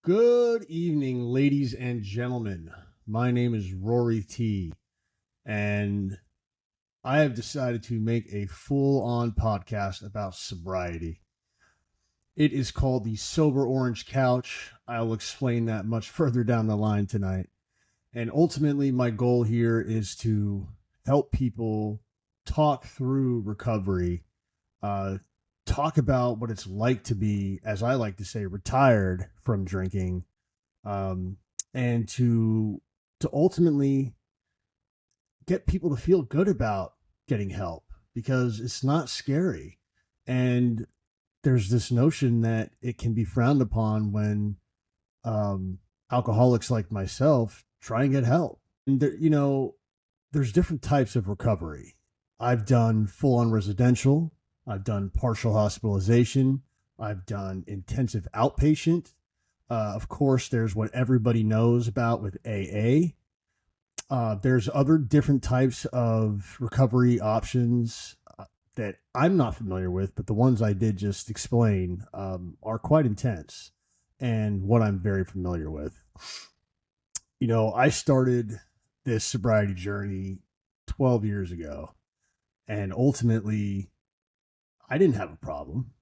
Good evening, ladies and gentlemen. My name is Rory T, and I have decided to make a full-on podcast about sobriety. It is called the Sober Orange Couch. I'll explain that much further down the line tonight. And ultimately, my goal here is to help people talk through recovery, uh, talk about what it's like to be, as I like to say, retired from drinking, um, and to ultimately get people to feel good about getting help because it's not scary. And there's this notion that it can be frowned upon when um, alcoholics like myself try and get help. And there's different types of recovery. I've done full on residential. I've done partial hospitalization. I've done intensive outpatient. Of course, there's what everybody knows about with AA. There's other different types of recovery options that I'm not familiar with, but the ones I did just explain are quite intense and what I'm very familiar with. I started this sobriety journey 12 years ago, and ultimately, I didn't have a problem.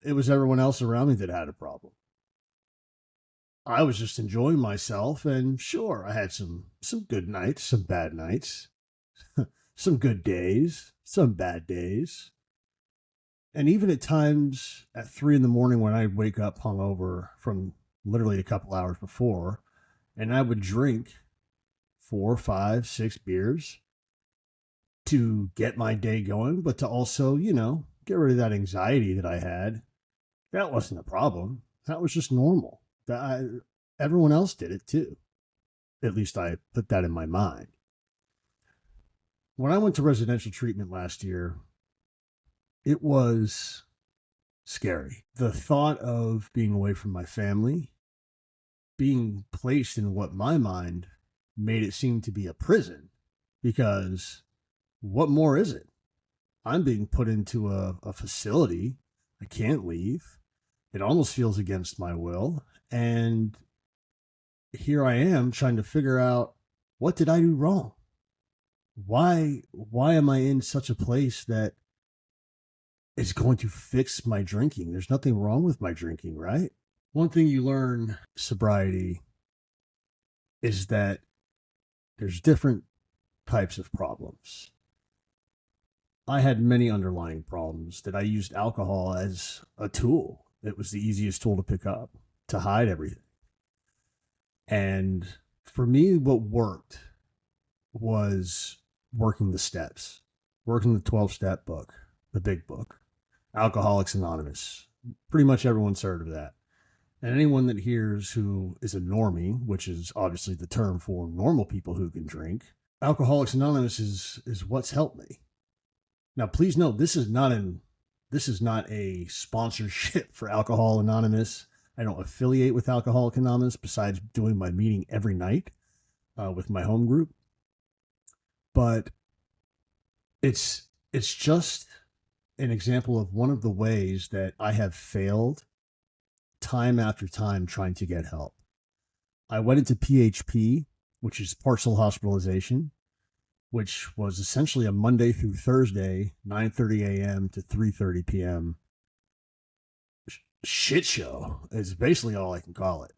It was everyone else around me that had a problem. I was just enjoying myself, and sure, I had some good nights, some bad nights, some good days, some bad days. And even at times at 3 a.m. when I'd wake up hungover from literally a couple hours before, and I would drink 4, 5, 6 beers to get my day going, but to also, get rid of that anxiety that I had. That wasn't a problem. That was just normal. Everyone else did it too. At least I put that in my mind. When I went to residential treatment last year, it was scary. The thought of being away from my family, being placed in what my mind made it seem to be a prison, because what more is it? I'm being put into a facility. I can't leave. It almost feels against my will. And here I am trying to figure out, what did I do wrong? Why am I in such a place that is going to fix my drinking? There's nothing wrong with my drinking, right? One thing you learn sobriety is that there's different types of problems. I had many underlying problems that I used alcohol as a tool. It was the easiest tool to pick up to hide everything. And for me, what worked was working the steps, working the 12-step book, the big book, Alcoholics Anonymous. Pretty much everyone's heard of that. And anyone that hears who is a normie, which is obviously the term for normal people who can drink, Alcoholics Anonymous is what's helped me. Now, please note, this is not a sponsorship for Alcohol Anonymous. I don't affiliate with Alcoholics Anonymous besides doing my meeting every night with my home group. But it's just an example of one of the ways that I have failed time after time trying to get help. I went into PHP, which is partial hospitalization, which was essentially a Monday through Thursday, 9:30 a.m. to 3:30 p.m. shit show is basically all I can call it.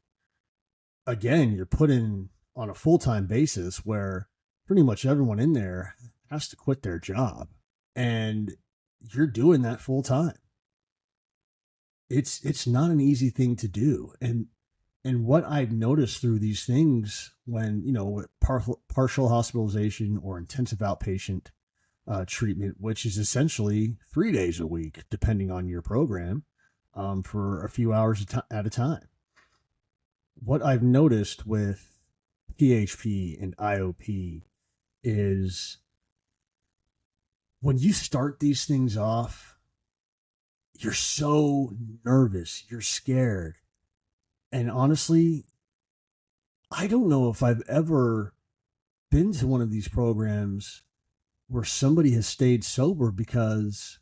Again, you're put in on a full-time basis where pretty much everyone in there has to quit their job, and you're doing that full time. It's not an easy thing to do. And what I've noticed through these things when, with partial hospitalization or intensive outpatient treatment, which is essentially 3 days a week, depending on your program, for a few hours at a time. What I've noticed with PHP and IOP is when you start these things off, you're so nervous, you're scared. And honestly, I don't know if I've ever been to one of these programs where somebody has stayed sober because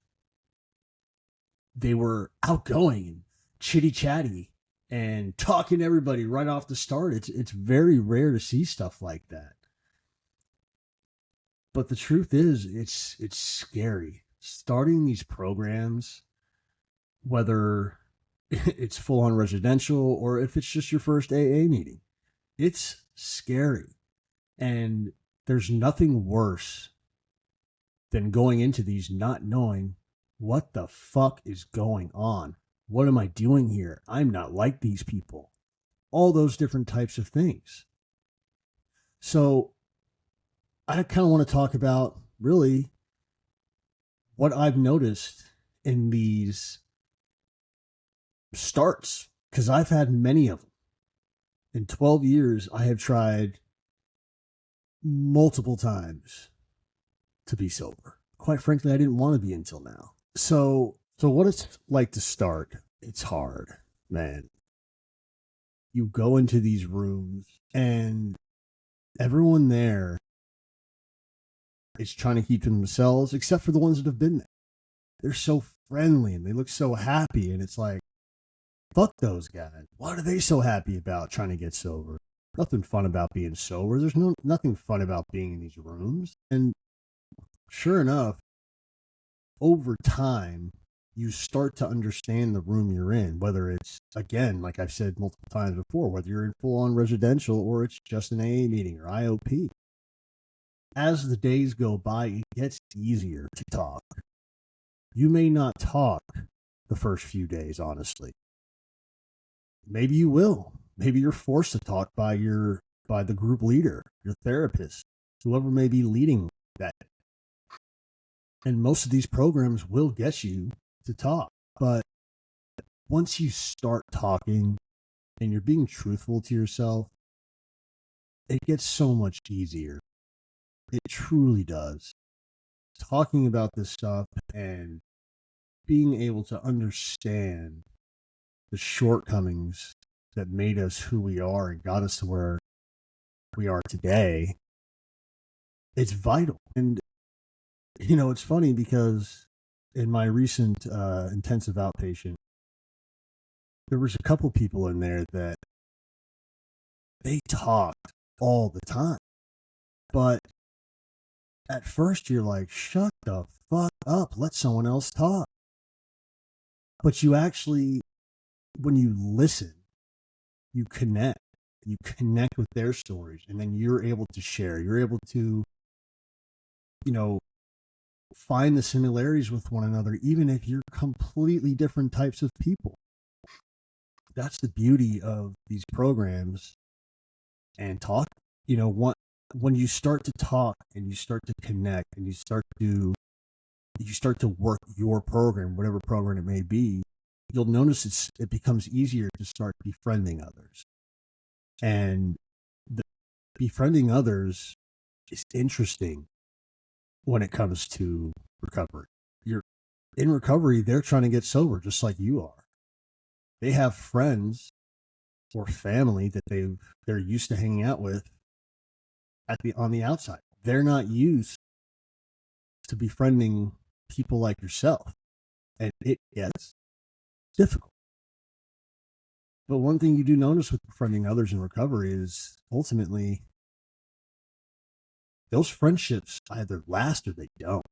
they were outgoing and chitty chatty and talking to everybody right off the start. It's very rare to see stuff like that. But the truth is, it's scary. Starting these programs, whether it's full on residential or if it's just your first AA meeting, it's scary. And there's nothing worse than going into these not knowing what the fuck is going on. What am I doing here? I'm not like these people. All those different types of things. So I kind of want to talk about really what I've noticed in these starts, because I've had many of them. In 12 years, I have tried multiple times to be sober. Quite frankly, I didn't want to be until now. So what it's like to start, it's hard, man. You go into these rooms and everyone there is trying to keep to themselves, except for the ones that have been there. They're so friendly and they look so happy, and it's like, fuck those guys. What are they so happy about trying to get sober? Nothing fun about being sober. There's nothing fun about being in these rooms. And sure enough, over time, you start to understand the room you're in, whether it's, again, like I've said multiple times before, whether you're in full-on residential or it's just an AA meeting or IOP. As the days go by, it gets easier to talk. You may not talk the first few days, honestly. Maybe you will. Maybe you're forced to talk by the group leader, your therapist, whoever may be leading that. And most of these programs will get you to talk. But once you start talking and you're being truthful to yourself, it gets so much easier. It truly does. Talking about this stuff and being able to understand the shortcomings that made us who we are and got us to where we are today, it's vital. And, you know, it's funny because in my recent intensive outpatient, there was a couple people in there that they talked all the time. But at first you're like, shut the fuck up, let someone else talk. But you actually, when you listen, you connect with their stories, and then you're able to share. You're able to, you know, find the similarities with one another, even if you're completely different types of people. That's the beauty of these programs and talk. You know, when you start to talk and you start to connect and you start to work your program, whatever program it may be, you'll notice it becomes easier to start befriending others. And befriending others is interesting when it comes to recovery. You're in recovery, they're trying to get sober just like you are. They have friends or family that they're used to hanging out with on the outside. They're not used to befriending people like yourself, and it gets difficult. But one thing you do notice with befriending others in recovery is ultimately those friendships either last or they don't.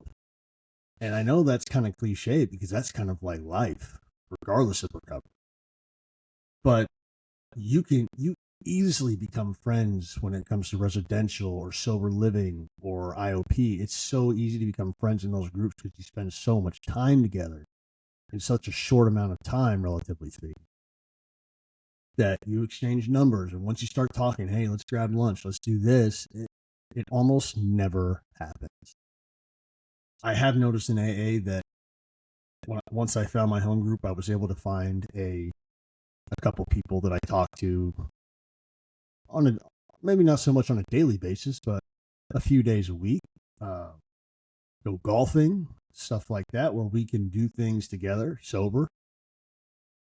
And I know that's kind of cliche because that's kind of like life, regardless of recovery. But you easily become friends when it comes to residential or sober living or IOP. It's so easy to become friends in those groups because you spend so much time together in such a short amount of time, relatively speaking, that you exchange numbers. And once you start talking, hey, let's grab lunch, let's do this, it almost never happens. I have noticed in AA that once I found my home group, I was able to find a couple people that I talked to on maybe not so much on a daily basis, but a few days a week. Go golfing, stuff like that, where we can do things together, sober.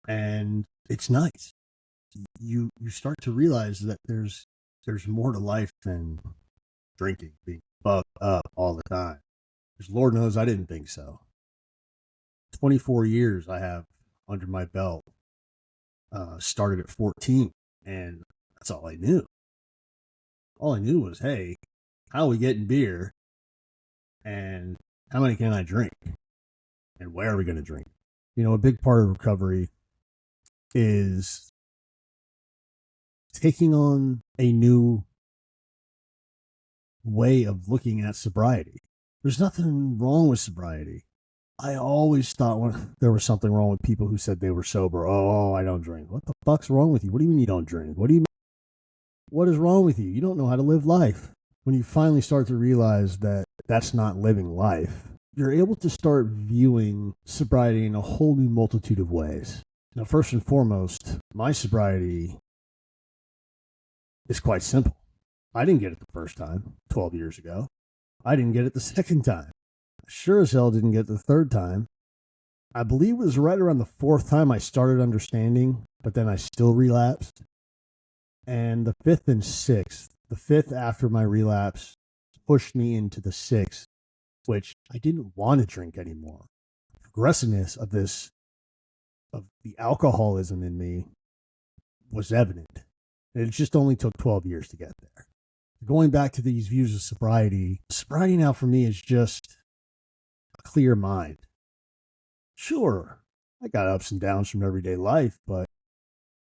And it's nice. You start to realize that there's more to life than drinking, being fucked up all the time. Because Lord knows I didn't think so. 24 years I have under my belt Started at 14, and that's all I knew. All I knew was, hey, how are we getting beer? And how many can I drink? And where are we going to drink? You know, a big part of recovery is taking on a new way of looking at sobriety. There's nothing wrong with sobriety. I always thought there was something wrong with people who said they were sober. Oh, I don't drink. What the fuck's wrong with you? What do you mean you don't drink? What is wrong with you? You don't know how to live life. When you finally start to realize that that's not living life, you're able to start viewing sobriety in a whole new multitude of ways. Now, first and foremost, my sobriety is quite simple. I didn't get it the first time, 12 years ago. I didn't get it the second time. I sure as hell didn't get it the third time. I believe it was right around the fourth time I started understanding, but then I still relapsed. And the fifth and sixth, the fifth after my relapse pushed me into the sixth, which I didn't want to drink anymore. The aggressiveness of the alcoholism in me was evident. And it just only took 12 years to get there. Going back to these views of sobriety now for me is just a clear mind. Sure, I got ups and downs from everyday life, but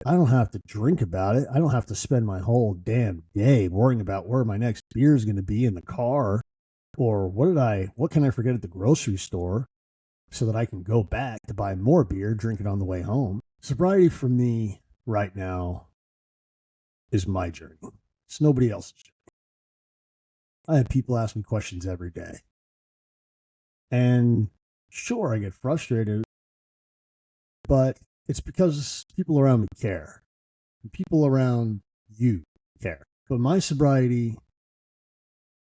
I don't have to drink about it. I don't have to spend my whole damn day worrying about where my next beer is going to be in the car, or what can I forget at the grocery store so that I can go back to buy more beer, drink it on the way home. Sobriety for me right now is my journey. It's nobody else's journey. I have people ask me questions every day. And sure, I get frustrated, but it's because people around me care. And people around you care. But my sobriety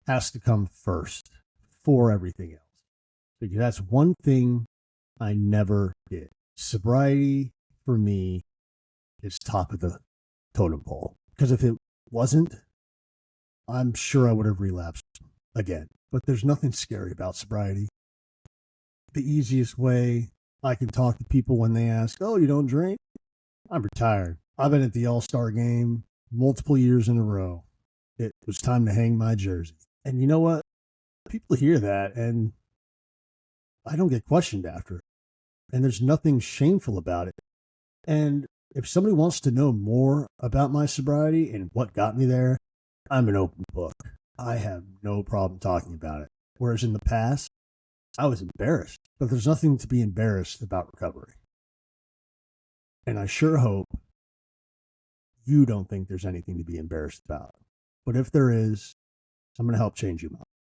has to come first before everything else. Because that's one thing I never did. Sobriety, for me, is top of the totem pole. Because if it wasn't, I'm sure I would have relapsed again. But there's nothing scary about sobriety. The easiest way I can talk to people when they ask, oh, you don't drink? I'm retired. I've been at the All-Star game multiple years in a row. It was time to hang my jersey. And you know what? People hear that, and I don't get questioned after it. And there's nothing shameful about it. And if somebody wants to know more about my sobriety and what got me there, I'm an open book. I have no problem talking about it. Whereas in the past, I was embarrassed. But there's nothing to be embarrassed about recovery. And I sure hope you don't think there's anything to be embarrassed about. But if there is, I'm going to help change you.